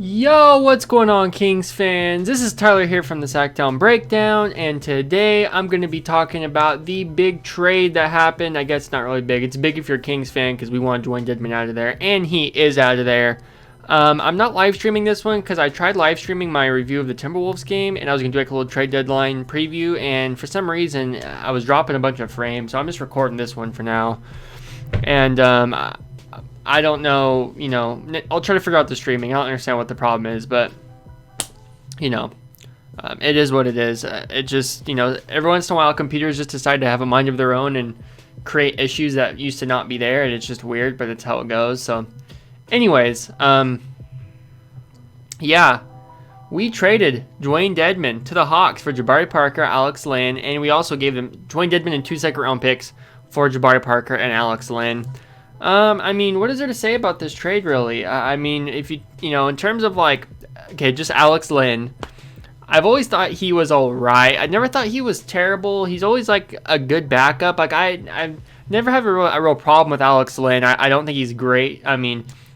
Yo, what's going on, Kings fans? This is Tyler here from the Sacktown Breakdown, and today I'm going to be talking about the big trade that happened. I guess it's not really big. It's big if you're a Kings fan because we want to join Dedmon out of there, and he is out of there. I'm not live streaming this one because I tried live streaming my review of the Timberwolves game, and I was going to do like a little trade deadline preview, and for some reason I was dropping a bunch of frames, so I'm just recording this one for now. And I don't know, I'll try to figure out the streaming. I don't understand what the problem is, but, it is what it is. It just, every once in a while, computers just decide to have a mind of their own and create issues that used to not be there, and it's just weird, but it's how it goes. So, anyways, yeah, we traded Dwayne Dedmon to the Hawks for Jabari Parker, Alex Len, and we also gave them Dwayne Dedmon and 2 second-round picks for Jabari Parker and Alex Len. What is there to say about this trade, really? If in terms of just Alex Len, I've always thought he was all right. I never thought he was terrible. He's always like a good backup. I've never had a real problem with Alex Len. I don't think he's great.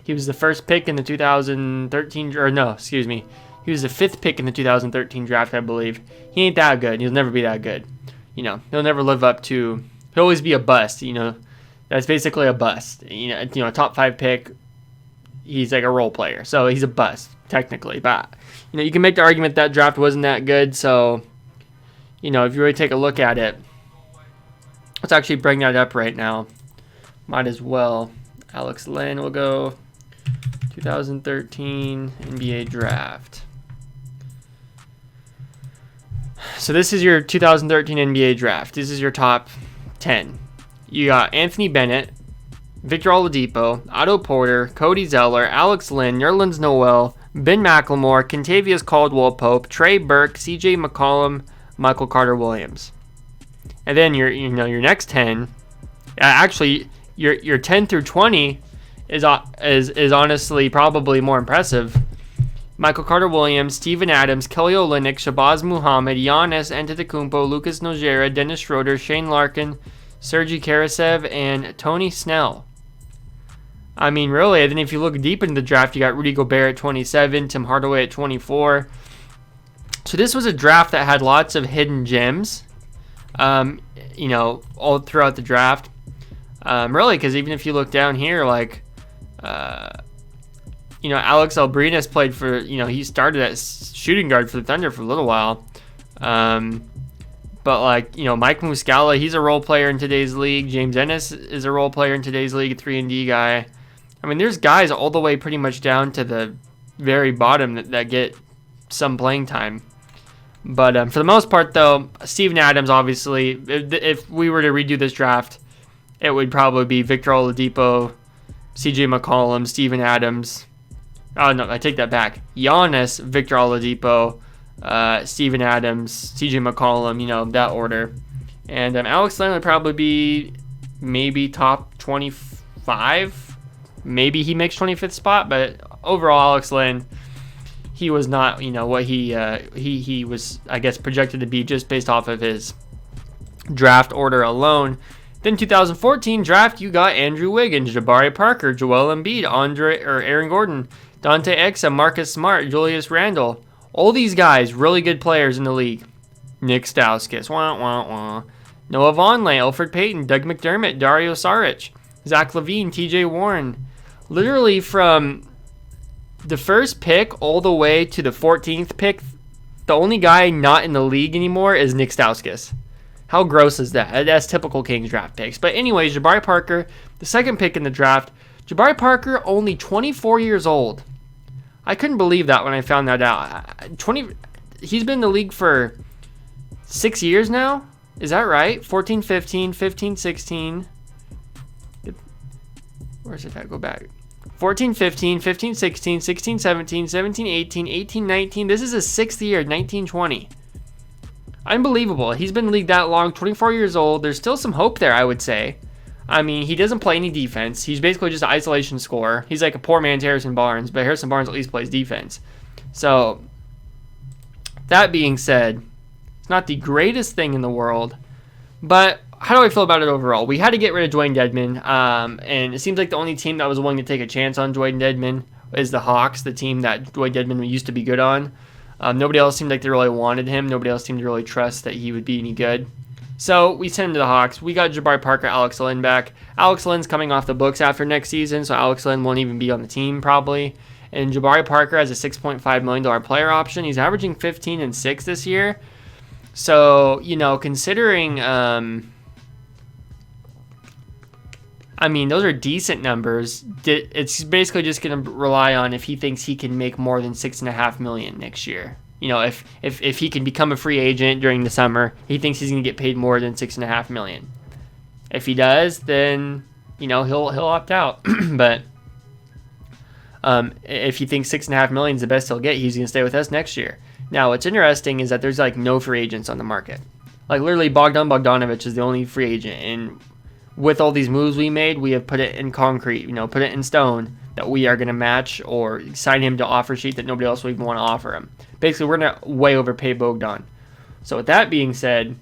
He was the first pick in the 2013, or no, excuse me. He was the 5th pick in the 2013 draft, I believe. He ain't that good. He'll never be that good. He'll never live up to, he'll always be a bust, That's basically a bust. A top 5 pick, he's like a role player. So he's a bust, technically. But, you can make the argument that draft wasn't that good. So, if you really take a look at it, let's actually bring that up right now. Might as well. Alex Len will go 2013 NBA draft. So this is your 2013 NBA draft. This is your top 10. You got Anthony Bennett, Victor Oladipo, Otto Porter, Cody Zeller, Alex Len, Nerlens Noel, Ben McLemore, Kentavious Caldwell-Pope, Trey Burke, C.J. McCollum, Michael Carter-Williams. And then your next 10, actually your 10 through 20 is honestly probably more impressive. Michael Carter-Williams, Steven Adams, Kelly Olynyk, Shabazz Muhammad, Giannis Antetokounmpo, Lucas Nogueira, Dennis Schroeder, Shane Larkin, Sergei Karasev, and Tony Snell. Really, and then if you look deep into the draft, you got Rudy Gobert at 27, Tim Hardaway at 24. So this was a draft that had lots of hidden gems, all throughout the draft. Really, because even if you look down here, Alex Albrinas played for, he started as shooting guard for the Thunder for a little while. But Mike Muscala, he's a role player in today's league. James Ennis is a role player in today's league, a 3-and-D guy. There's guys all the way pretty much down to the very bottom that get some playing time. But for the most part, though, Steven Adams, obviously, if we were to redo this draft, it would probably be Victor Oladipo, C.J. McCollum, Steven Adams. Oh, no, I take that back. Giannis, Victor Oladipo, Steven Adams, C.J. McCollum, that order. And Alex Len would probably be maybe top 25. Maybe he makes 25th spot, but overall, Alex Len, he was not, what he was, I guess, projected to be just based off of his draft order alone. Then 2014 draft, you got Andrew Wiggins, Jabari Parker, Joel Embiid, Aaron Gordon, Dante Exum, Marcus Smart, Julius Randle. All these guys, really good players in the league. Nick Stauskas, Noah Vonleh, Elfrid Payton, Doug McDermott, Dario Saric, Zach LaVine, TJ Warren. Literally from the first pick all the way to the 14th pick, the only guy not in the league anymore is Nick Stauskas. How gross is that? That's typical Kings draft picks. But anyways, Jabari Parker, the second pick in the draft. Jabari Parker, only 24 years old. I couldn't believe that when I found that out. He's been in the league for 6 years now. Is that right? 14, 15, 15, 16. Where's it at? Go back. 14, 15, 15, 16, 16, 17, 17, 18, 18, 19. This is his 6th year, 19, 20. Unbelievable. He's been in the league that long, 24 years old. There's still some hope there, I would say. He doesn't play any defense. He's basically just an isolation scorer. He's like a poor man's Harrison Barnes, but Harrison Barnes at least plays defense. So, that being said, it's not the greatest thing in the world, but how do I feel about it overall? We had to get rid of Dwayne Dedmon, and it seems like the only team that was willing to take a chance on Dwayne Dedmon is the Hawks, the team that Dwight Dedmon used to be good on. Nobody else seemed like they really wanted him. Nobody else seemed to really trust that he would be any good. So we sent him to the Hawks. We got Jabari Parker, Alex Len back. Alex Len's coming off the books after next season, so Alex Len won't even be on the team probably. And Jabari Parker has a $6.5 million player option. He's averaging 15 and 6 this year. So, considering, those are decent numbers. It's basically just going to rely on if he thinks he can make more than $6.5 million next year. If he can become a free agent during the summer, he thinks he's going to get paid more than $6.5 million. If he does, then he'll opt out. But if he thinks $6.5 million is the best he'll get, he's going to stay with us next year. Now, what's interesting is that there's no free agents on the market. Literally, Bogdan Bogdanovic is the only free agent, and with all these moves we made, we have put it in concrete, put it in stone that we are going to match or sign him to offer sheet that nobody else will even want to offer him. Basically, we're going to way overpay Bogdan. So with that being said,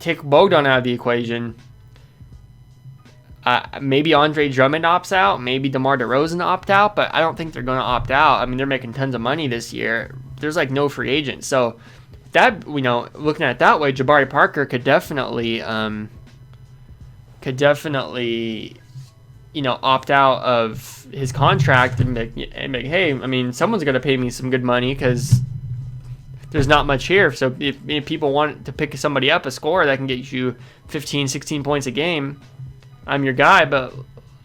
take Bogdan out of the equation. Maybe Andre Drummond opts out. Maybe DeMar DeRozan opt out, but I don't think they're going to opt out. They're making tons of money this year. There's no free agents. So that, looking at it that way, Jabari Parker could definitely opt out of his contract and make hey, someone's going to pay me some good money because there's not much here. So if people want to pick somebody up, a scorer that can get you 15, 16 points a game, I'm your guy, but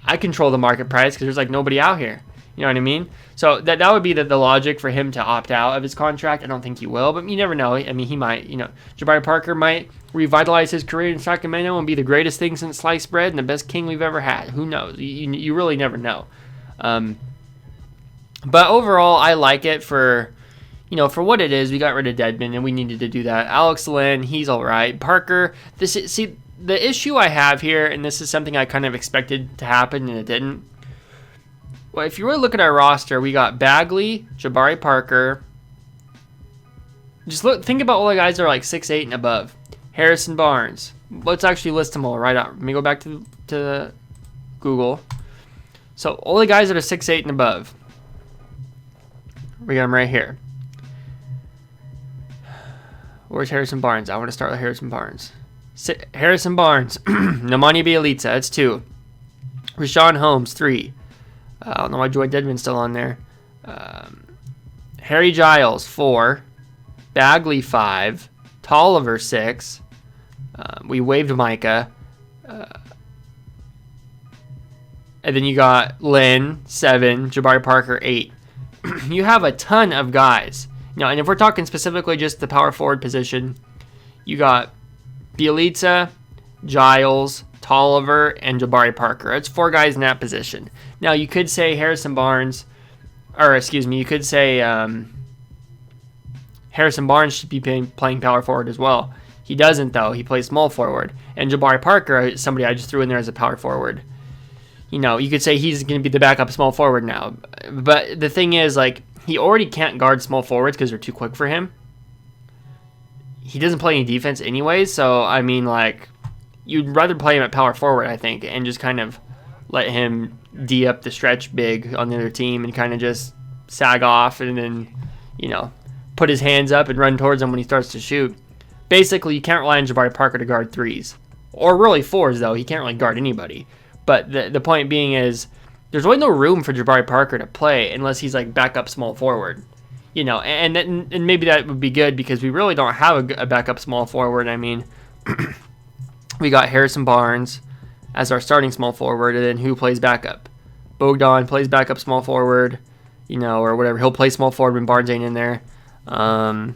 I control the market price because there's nobody out here. You know what I mean? So that would be the logic for him to opt out of his contract. I don't think he will, but you never know. He might. Jabari Parker might revitalize his career in Sacramento and be the greatest thing since sliced bread and the best king we've ever had. Who knows? You really never know. But overall, I like it for what it is. We got rid of Dedmon, and we needed to do that. Alex Len, he's all right. Parker, the issue I have here, and this is something I kind of expected to happen, and it didn't. Well, if you were to look at our roster, we got Bagley, Jabari Parker. Think about all the guys that are 6'8" and above. Harrison Barnes. Let's actually list them all right out. Let me go back to Google. So all the guys that are 6'8" and above. We got them right here. Where's Harrison Barnes? I want to start with Harrison Barnes. Harrison Barnes, Nemanja Bjelica, that's 2. Rashawn Holmes, 3. I don't know why Dwight Dedmon's still on there. Harry Giles, 4. Bagley, 5. Tolliver, 6. We waived Micah. And then you got Lynn, 7. Jabari Parker, 8. You have a ton of guys. And if we're talking specifically just the power forward position, you got Bjelica, Giles, Tolliver, and Jabari Parker. It's 4 guys in that position. Now, you could say Harrison Barnes should be playing power forward as well. He doesn't, though. He plays small forward. And Jabari Parker is somebody I just threw in there as a power forward. You could say he's going to be the backup small forward now. But the thing is, he already can't guard small forwards because they're too quick for him. He doesn't play any defense anyways, so, you'd rather play him at power forward, I think, and just kind of let him D up the stretch big on the other team and kind of just sag off and then, put his hands up and run towards him when he starts to shoot. Basically, you can't rely on Jabari Parker to guard 3s. Or really 4s, though. He can't really guard anybody. But the point being is, there's really no room for Jabari Parker to play unless he's backup small forward. And maybe that would be good because we really don't have a backup small forward. We got Harrison Barnes as our starting small forward, and then who plays backup? Bogdan plays backup small forward, or whatever. He'll play small forward when Barnes ain't in there. And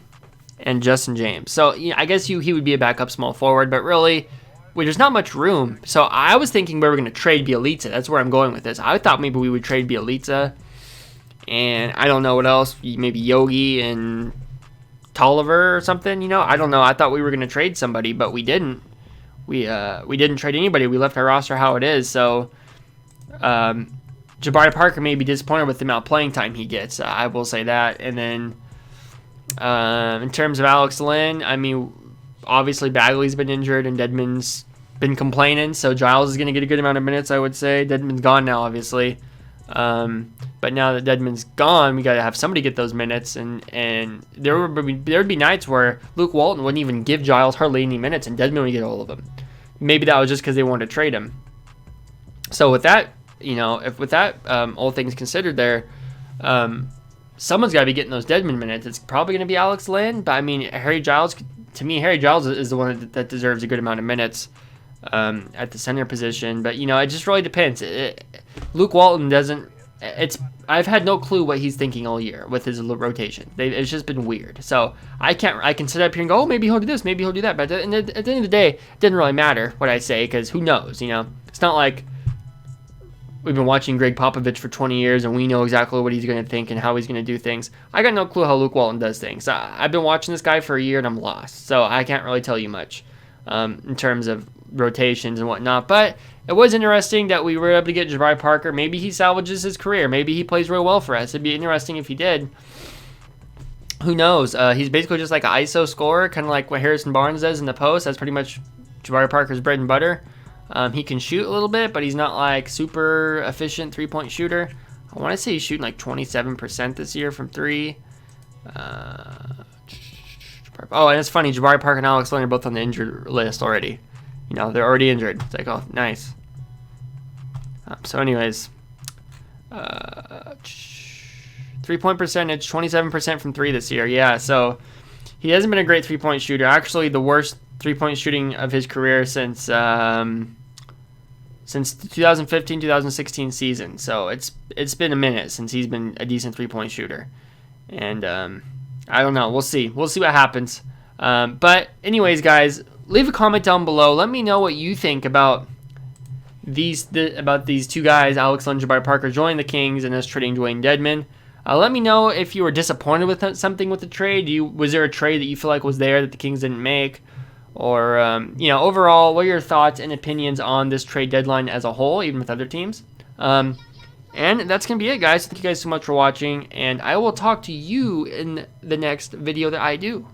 Justin James. So I guess he would be a backup small forward, but really, there's not much room. So I was thinking we were going to trade Bjelica. That's where I'm going with this. I thought maybe we would trade Bjelica, and I don't know what else. Maybe Yogi and Tolliver or something. I don't know. I thought we were going to trade somebody, but we didn't. We didn't trade anybody. We left our roster how it is. So Jabari Parker may be disappointed with the amount of playing time he gets. I will say that. And then in terms of Alex Len, obviously Bagley's been injured and Dedmon's been complaining, so Giles is going to get a good amount of minutes, I would say. Dedmon's gone now, obviously. But now that Dedmon's gone, we got to have somebody get those minutes, and there would be nights where Luke Walton wouldn't even give Giles hardly any minutes, and Dedmon would get all of them. Maybe that was just because they wanted to trade him. So with that, all things considered, there, someone's got to be getting those Dedmon minutes. It's probably going to be Alex Lynn, but I mean, Harry Giles. To me, Harry Giles is the one that deserves a good amount of minutes at the center position. But it just really depends. Luke Walton doesn't. I've had no clue what he's thinking all year with his rotation. It's just been weird. So I can sit up here and go, oh, maybe he'll do this, maybe he'll do that. But at the end of the day, it didn't really matter what I say, because who knows? It's not like we've been watching Greg Popovich for 20 years and we know exactly what he's going to think and how he's going to do things. I got no clue how Luke Walton does things. I've been watching this guy for a year and I'm lost. So I can't really tell you much in terms of rotations and whatnot. But it was interesting that we were able to get Jabari Parker. Maybe he salvages his career. Maybe he plays real well for us. It'd be interesting if he did. Who knows? He's basically just like an ISO scorer, kind of like what Harrison Barnes does in the post. That's pretty much Jabari Parker's bread and butter. He can shoot a little bit, but he's not like super efficient three-point shooter. I want to say he's shooting like 27% this year from three. Oh, and it's funny, Jabari Parker and Alex Lynn are both on the injured list already. They're already injured. It's like, oh, nice. So anyways, three-point percentage, 27% from three this year. Yeah, so he hasn't been a great three-point shooter. Actually, the worst three-point shooting of his career since the 2015-2016 season. So it's been a minute since he's been a decent three-point shooter. And I don't know. We'll see. We'll see what happens. But anyways, guys, leave a comment down below. Let me know what you think about these two guys, Alex Lynn, Jabari Parker, joining the Kings and us trading Dwayne Dedmon. Let me know if you were disappointed with something with the trade. Was there a trade that you feel like was there that the Kings didn't make? Or, overall, what are your thoughts and opinions on this trade deadline as a whole, even with other teams? And that's going to be it, guys. Thank you guys so much for watching, and I will talk to you in the next video that I do.